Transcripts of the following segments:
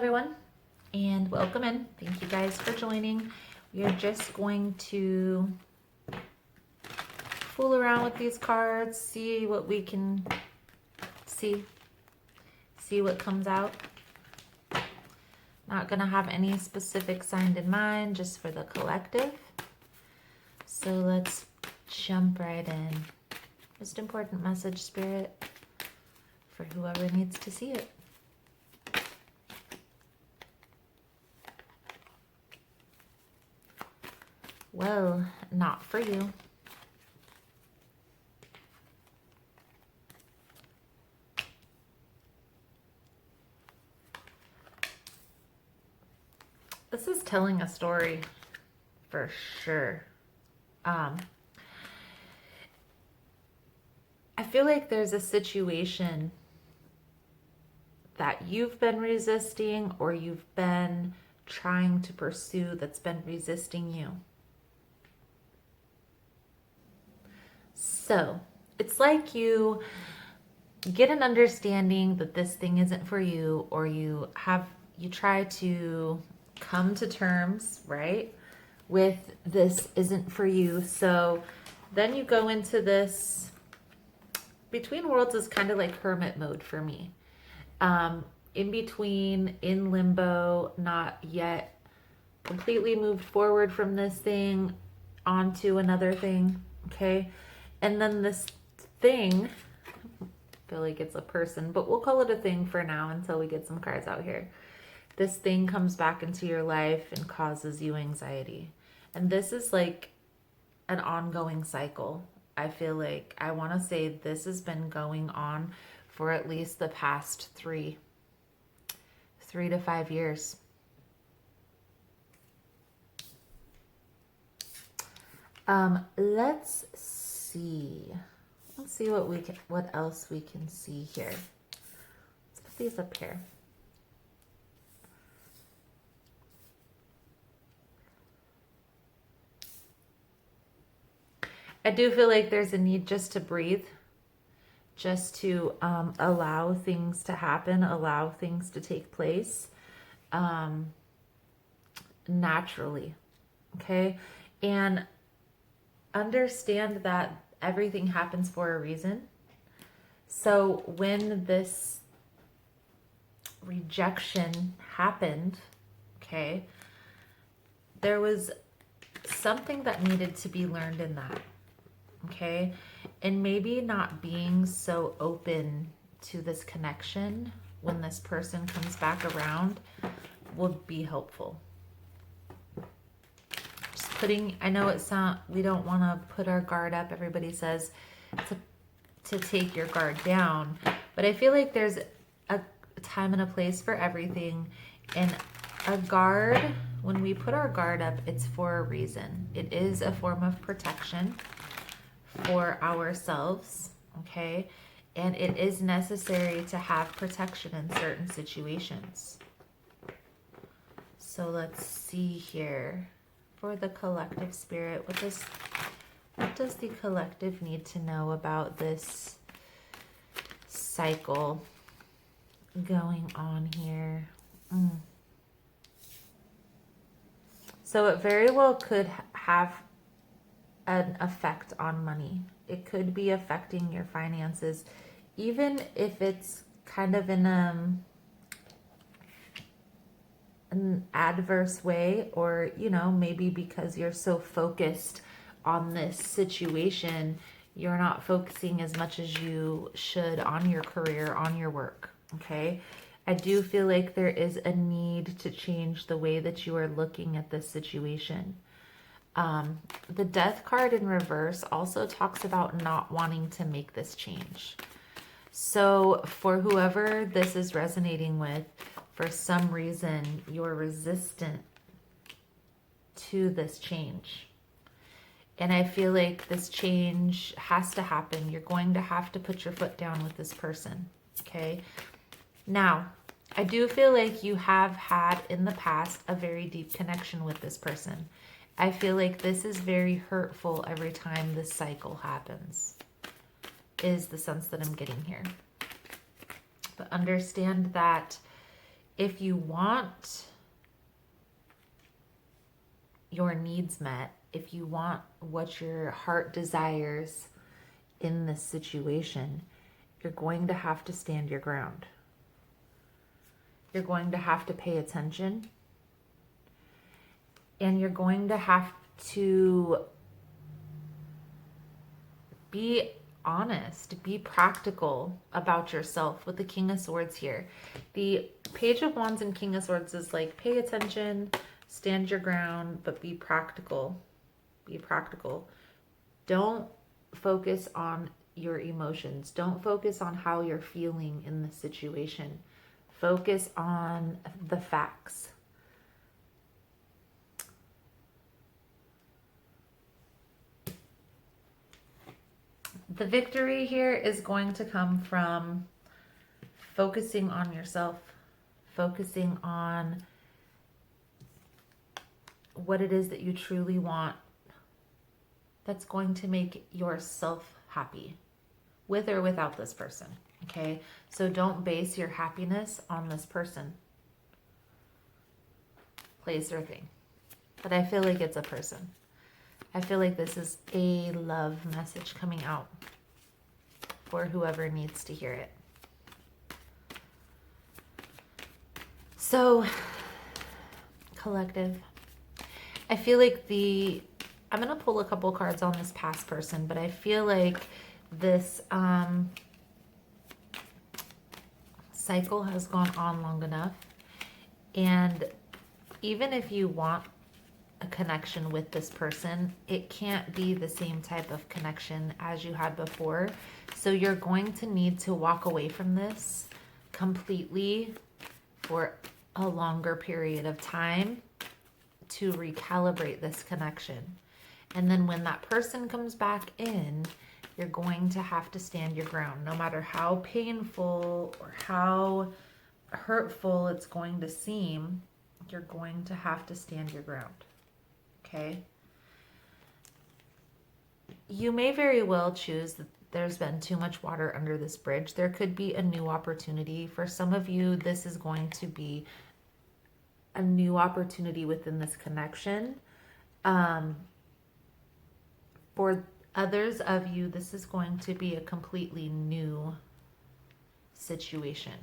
everyone, and welcome in. Thank you guys for joining. We are just going to fool around with these cards, see what we can see what comes out. Not gonna have any specific sign in mind, just for the collective. So let's jump right in. Most important message, Spirit, for whoever needs to see it. Well, not for you. This is telling a story for sure. I feel like there's a situation that you've been resisting or you've been trying to pursue that's been resisting you. So it's like you get an understanding that this thing isn't for you, or you try to come to terms, right, with this isn't for you. So then you go into this between worlds is kind of like hermit mode for me. In between, in limbo, not yet completely moved forward from this thing onto another thing, okay? And then this thing, I feel like it's a person, but we'll call it a thing for now until we get some cards out here. This thing comes back into your life and causes you anxiety. And this is like an ongoing cycle. I feel like, I want to say this has been going on for at least the past 3 to 5 years. Let's see what else we can see here. Let's put these up here. I do feel like there's a need just to breathe, just to allow things to happen, allow things to take place naturally, okay? And understand that everything happens for a reason. So when this rejection happened, okay, there was something that needed to be learned in that. Okay, and maybe not being so open to this connection when this person comes back around would be helpful. Just putting, I know it's not, we don't want to put our guard up. Everybody says to take your guard down, but I feel like there's a time and a place for everything. And a guard, when we put our guard up, it's for a reason. It is a form of protection for ourselves, okay? And it is necessary to have protection in certain situations. So let's see here for the collective, Spirit. What does the collective need to know about this cycle going on here? So it very well could have an effect on money. It could be affecting your finances, even if it's kind of in an adverse way, or maybe because you're so focused on this situation, you're not focusing as much as you should on your career, on your work, okay? I do feel like there is a need to change the way that you are looking at this situation. The Death card in reverse also talks about not wanting to make this change. So for whoever this is resonating with, for some reason, you're resistant to this change. And I feel like this change has to happen. You're going to have to put your foot down with this person, okay? Now, I do feel like you have had in the past a very deep connection with this person. I feel like this is very hurtful every time this cycle happens, is the sense that I'm getting here. But understand that if you want your needs met, if you want what your heart desires in this situation, you're going to have to stand your ground. You're going to have to pay attention. And you're going to have to be honest, be practical about yourself with the King of Swords here. The Page of Wands and King of Swords is like, pay attention, stand your ground, but be practical. Be practical. Don't focus on your emotions. Don't focus on how you're feeling in the situation. Focus on the facts. The victory here is going to come from focusing on yourself, focusing on what it is that you truly want that's going to make yourself happy, with or without this person, okay? So don't base your happiness on this person, place, or thing. But I feel like it's a person. I feel like this is a love message coming out for whoever needs to hear it. So, collective. I feel like I'm going to pull a couple cards on this past person, but I feel like this cycle has gone on long enough. And even if you want a connection with this person, it can't be the same type of connection as you had before. So you're going to need to walk away from this completely for a longer period of time to recalibrate this connection. And then when that person comes back in, you're going to have to stand your ground, no matter how painful or how hurtful it's going to seem. You're going to have to stand your ground. Okay? You may very well choose that there's been too much water under this bridge. There could be a new opportunity. For some of you, this is going to be a new opportunity within this connection. For others of you, this is going to be a completely new situation,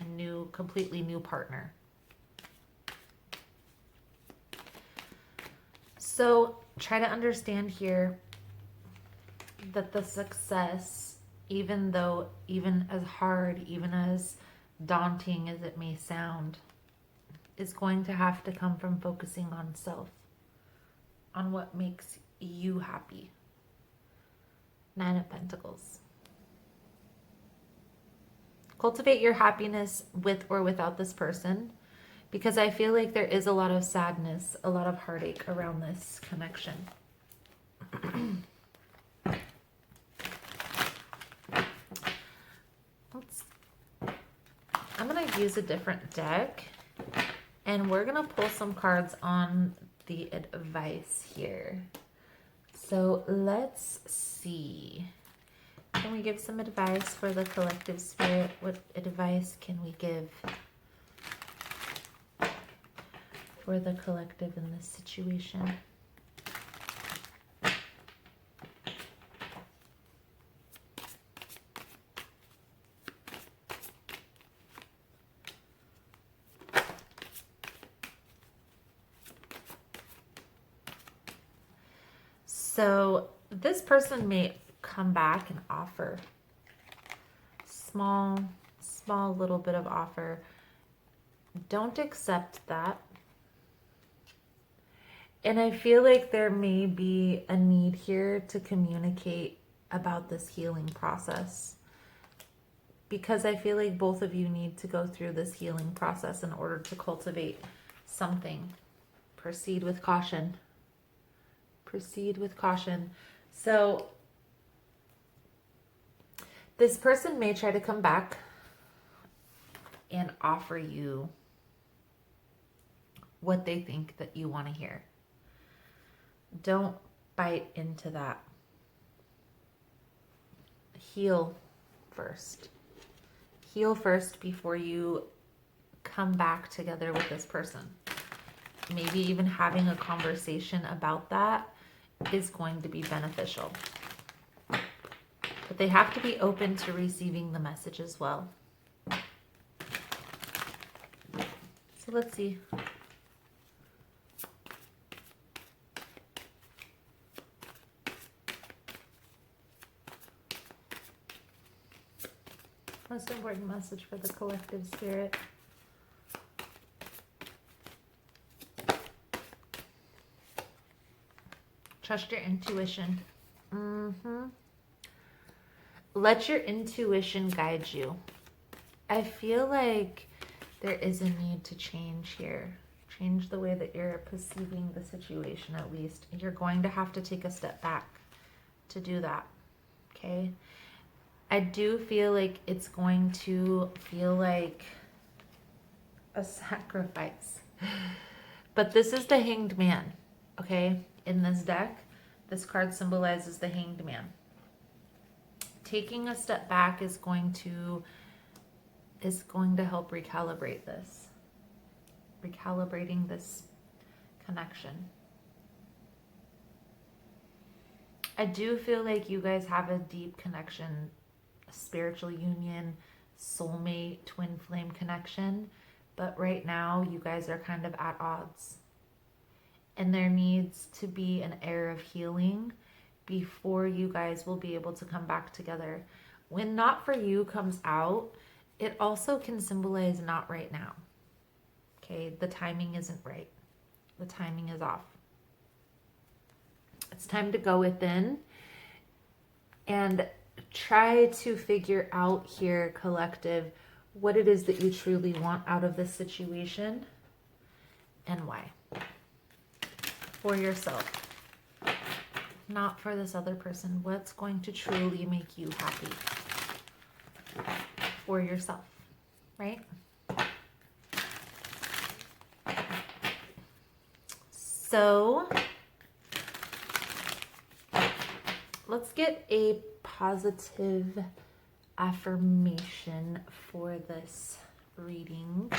a completely new partner. So try to understand here that the success, even as hard, even as daunting as it may sound, is going to have to come from focusing on self, on what makes you happy. Nine of Pentacles. Cultivate your happiness with or without this person, because I feel like there is a lot of sadness, a lot of heartache around this connection. I'm going to use a different deck, and we're going to pull some cards on the advice here. So let's see. Can we give some advice for the collective spirit? What advice can we give for the collective in this situation? So this person may come back and offer small little bit of offer. Don't accept that. And I feel like there may be a need here to communicate about this healing process, because I feel like both of you need to go through this healing process in order to cultivate something. Proceed with caution. Proceed with caution. So this person may try to come back and offer you what they think that you want to hear. Don't bite into that. Heal first. Heal first before you come back together with this person. Maybe even having a conversation about that is going to be beneficial. But they have to be open to receiving the message as well. So let's see. Most important message for the collective spirit. Trust your intuition. Let your intuition guide you. I feel like there is a need to change here. Change the way that you're perceiving the situation, at least. You're going to have to take a step back to do that, okay? I do feel like it's going to feel like a sacrifice. But this is the Hanged Man, okay? In this deck, this card symbolizes the Hanged Man. Taking a step back is going to help recalibrate this. Recalibrating this connection. I do feel like you guys have a deep connection, a spiritual union, soulmate, twin flame connection, but right now you guys are kind of at odds. And there needs to be an air of healing before you guys will be able to come back together. When not for you comes out, it also can symbolize not right now. Okay, the timing isn't right. The timing is off. It's time to go within and try to figure out here, collective, what it is that you truly want out of this situation and why. For yourself. Not for this other person. What's going to truly make you happy? For yourself, right? So let's get a positive affirmation for this reading.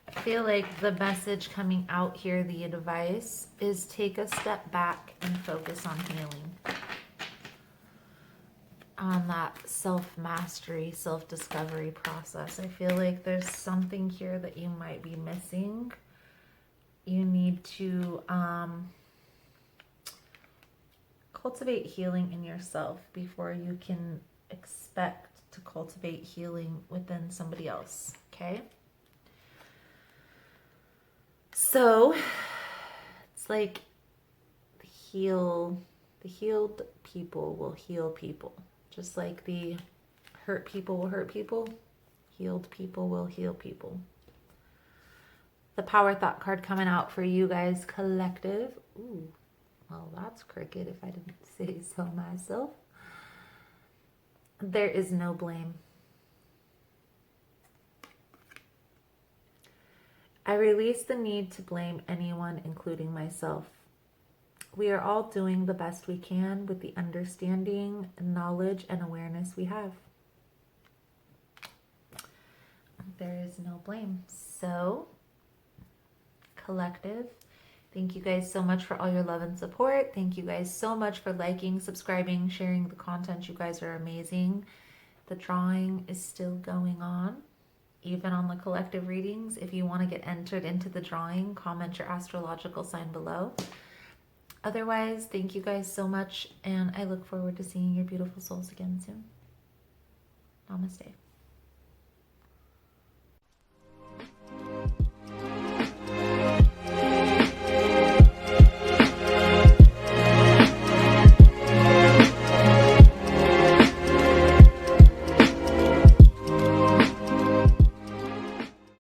I feel like the message coming out here, the advice, is take a step back and focus on healing. On that self-mastery, self-discovery process. I feel like there's something here that you might be missing. You need to cultivate healing in yourself before you can expect to cultivate healing within somebody else, okay? So it's like the healed people will heal people. Just like the hurt people will hurt people, healed people will heal people. The Power Thought card coming out for you guys, collective. Ooh, well, that's cricket if I didn't say so myself. There is no blame. I release the need to blame anyone, including myself. We are all doing the best we can with the understanding, knowledge, and awareness we have. There is no blame. So, collective, thank you guys so much for all your love and support. Thank you guys so much for liking, subscribing, sharing the content. You guys are amazing. The drawing is still going on. Even on the collective readings, if you want to get entered into the drawing, comment your astrological sign below. Otherwise, thank you guys so much, and I look forward to seeing your beautiful souls again soon. Namaste.